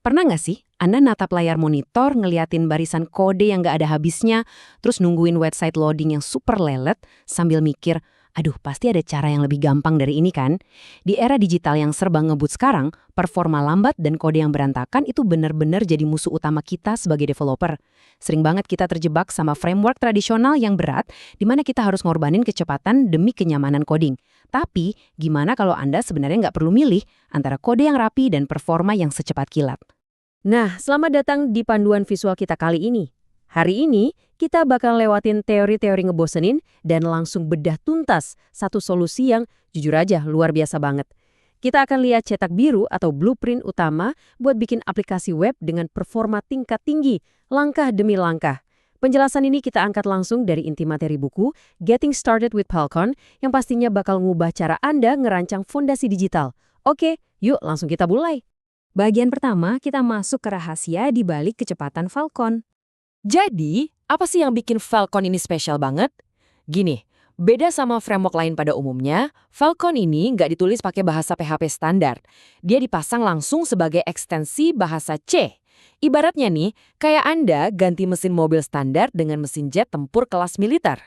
Pernah nggak sih Anda natap layar monitor ngeliatin barisan kode yang nggak ada habisnya, terus nungguin website loading yang super lelet sambil mikir, aduh pasti ada cara yang lebih gampang dari ini kan? Di era digital yang serba ngebut sekarang, performa lambat dan kode yang berantakan itu benar-benar jadi musuh utama kita sebagai developer. Sering banget kita terjebak sama framework tradisional yang berat, di mana kita harus ngorbanin kecepatan demi kenyamanan coding. Tapi, gimana kalau Anda sebenarnya nggak perlu milih antara kode yang rapi dan performa yang secepat kilat? Nah, selamat datang di panduan visual kita kali ini. Hari ini, kita bakal lewatin teori-teori ngebosenin dan langsung bedah tuntas satu solusi yang jujur aja luar biasa banget. Kita akan lihat cetak biru atau blueprint utama buat bikin aplikasi web dengan performa tingkat tinggi, langkah demi langkah. Penjelasan ini kita angkat langsung dari inti materi buku Getting Started with Falcon yang pastinya bakal ngubah cara Anda ngerancang fondasi digital. Oke, yuk langsung kita mulai. Bagian pertama, kita masuk ke rahasia di balik kecepatan Falcon. Jadi, apa sih yang bikin Falcon ini spesial banget? Gini, beda sama framework lain pada umumnya, Falcon ini nggak ditulis pakai bahasa PHP standar. Dia dipasang langsung sebagai ekstensi bahasa C. Ibaratnya nih, kayak Anda ganti mesin mobil standar dengan mesin jet tempur kelas militer.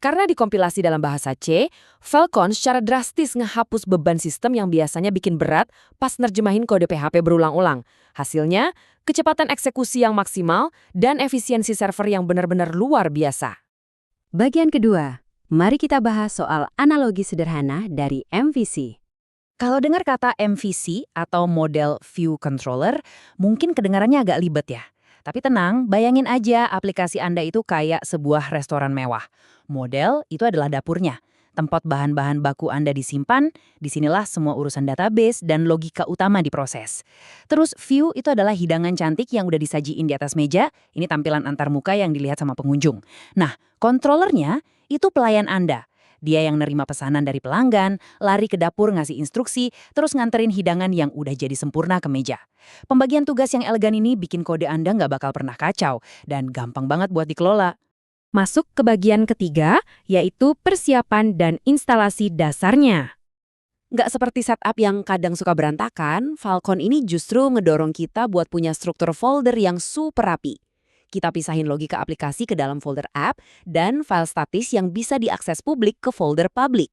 Karena dikompilasi dalam bahasa C, Falcon secara drastis ngehapus beban sistem yang biasanya bikin berat pas nerjemahin kode PHP berulang-ulang. Hasilnya, kecepatan eksekusi yang maksimal dan efisiensi server yang benar-benar luar biasa. Bagian kedua, mari kita bahas soal analogi sederhana dari MVC. Kalau dengar kata MVC atau Model View Controller, mungkin kedengarannya agak libet ya. Tapi tenang, bayangin aja aplikasi Anda itu kayak sebuah restoran mewah. Model itu adalah dapurnya. Tempat bahan-bahan baku Anda disimpan, disinilah semua urusan database dan logika utama diproses. Terus view itu adalah hidangan cantik yang udah disajiin di atas meja, ini tampilan antarmuka yang dilihat sama pengunjung. Nah, controllernya itu pelayan Anda. Dia yang nerima pesanan dari pelanggan, lari ke dapur ngasih instruksi, terus nganterin hidangan yang udah jadi sempurna ke meja. Pembagian tugas yang elegan ini bikin kode Anda nggak bakal pernah kacau, dan gampang banget buat dikelola. Masuk ke bagian ketiga, yaitu persiapan dan instalasi dasarnya. Nggak seperti setup yang kadang suka berantakan, Falcon ini justru ngedorong kita buat punya struktur folder yang super rapi. Kita pisahin logika aplikasi ke dalam folder app dan file statis yang bisa diakses publik ke folder publik.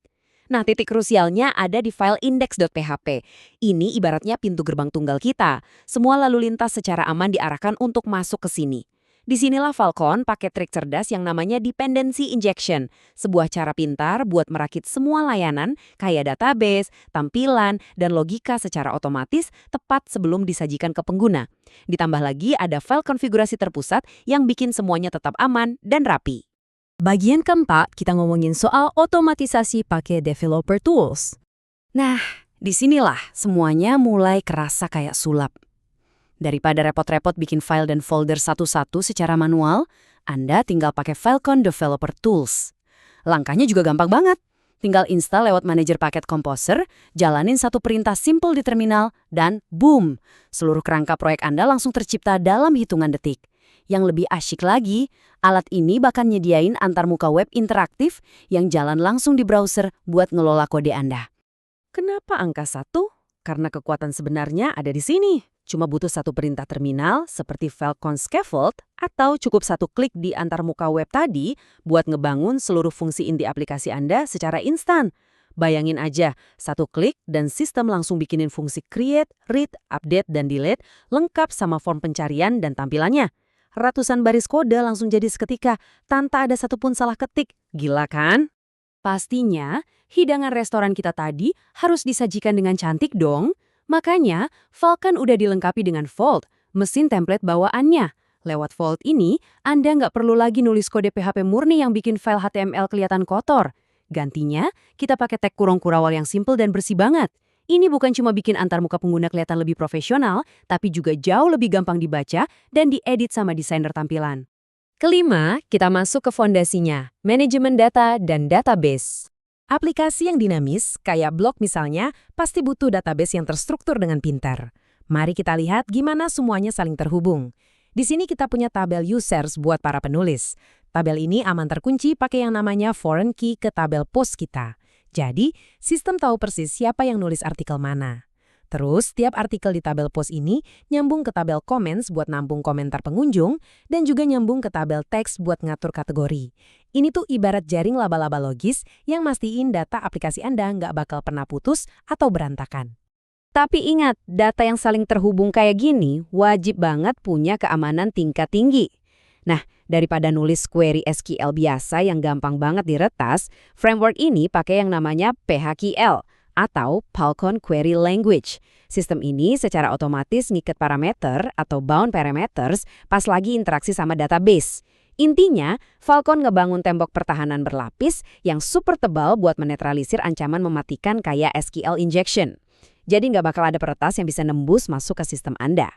Nah, titik krusialnya ada di file index.php. Ini ibaratnya pintu gerbang tunggal kita. Semua lalu lintas secara aman diarahkan untuk masuk ke sini. Disinilah Falcon pakai trik cerdas yang namanya dependency injection, sebuah cara pintar buat merakit semua layanan kayak database, tampilan, dan logika secara otomatis tepat sebelum disajikan ke pengguna. Ditambah lagi ada file konfigurasi terpusat yang bikin semuanya tetap aman dan rapi. Bagian keempat, kita ngomongin soal otomatisasi pakai developer tools. Nah, disinilah semuanya mulai kerasa kayak sulap. Daripada repot-repot bikin file dan folder satu-satu secara manual, Anda tinggal pakai Falcon Developer Tools. Langkahnya juga gampang banget. Tinggal install lewat manajer paket Composer, jalanin satu perintah simple di terminal, dan boom! Seluruh kerangka proyek Anda langsung tercipta dalam hitungan detik. Yang lebih asyik lagi, alat ini bahkan nyediain antarmuka web interaktif yang jalan langsung di browser buat ngelola kode Anda. Kenapa angka 1? Karena kekuatan sebenarnya ada di sini. Cuma butuh satu perintah terminal seperti Falcon Scaffold atau cukup satu klik di antarmuka web tadi buat ngebangun seluruh fungsi inti aplikasi Anda secara instan. Bayangin aja, satu klik dan sistem langsung bikinin fungsi create, read, update, dan delete lengkap sama form pencarian dan tampilannya. Ratusan baris kode langsung jadi seketika tanpa ada satupun salah ketik. Gila kan? Pastinya, hidangan restoran kita tadi harus disajikan dengan cantik dong. Makanya, Falcon udah dilengkapi dengan Vault, mesin template bawaannya. Lewat Vault ini, Anda nggak perlu lagi nulis kode PHP murni yang bikin file HTML kelihatan kotor. Gantinya, kita pakai tag kurung kurawal yang simple dan bersih banget. Ini bukan cuma bikin antarmuka pengguna kelihatan lebih profesional, tapi juga jauh lebih gampang dibaca dan diedit sama desainer tampilan. Kelima, kita masuk ke fondasinya, manajemen data dan database. Aplikasi yang dinamis, kayak blog misalnya, pasti butuh database yang terstruktur dengan pintar. Mari kita lihat gimana semuanya saling terhubung. Di sini kita punya tabel users buat para penulis. Tabel ini aman terkunci pakai yang namanya foreign key ke tabel post kita. Jadi, sistem tahu persis siapa yang nulis artikel mana. Terus, tiap artikel di tabel post ini nyambung ke tabel comments buat nampung komentar pengunjung dan juga nyambung ke tabel teks buat ngatur kategori. Ini tuh ibarat jaring laba-laba logis yang mastiin data aplikasi Anda nggak bakal pernah putus atau berantakan. Tapi ingat, data yang saling terhubung kayak gini wajib banget punya keamanan tingkat tinggi. Nah, daripada nulis query SQL biasa yang gampang banget diretas, framework ini pakai yang namanya PHQL atau Falcon Query Language. Sistem ini secara otomatis ngiket parameter atau bound parameters pas lagi interaksi sama database. Intinya, Falcon ngebangun tembok pertahanan berlapis yang super tebal buat menetralisir ancaman mematikan kayak SQL injection. Jadi nggak bakal ada peretas yang bisa nembus masuk ke sistem Anda.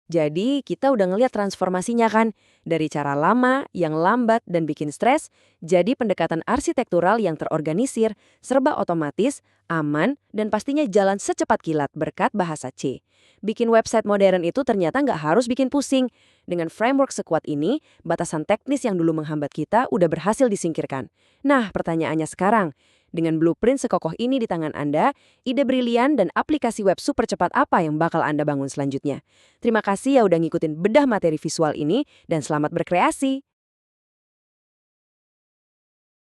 Jadi kita udah ngeliat transformasinya kan, dari cara lama, yang lambat dan bikin stres, jadi pendekatan arsitektural yang terorganisir, serba otomatis, aman, dan pastinya jalan secepat kilat berkat bahasa C. Bikin website modern itu ternyata nggak harus bikin pusing. Dengan framework sekuat ini, batasan teknis yang dulu menghambat kita udah berhasil disingkirkan. Nah, pertanyaannya sekarang, dengan blueprint sekokoh ini di tangan Anda, ide brilian dan aplikasi web super cepat apa yang bakal Anda bangun selanjutnya? Terima kasih ya udah ngikutin bedah materi visual ini, dan selamat berkreasi!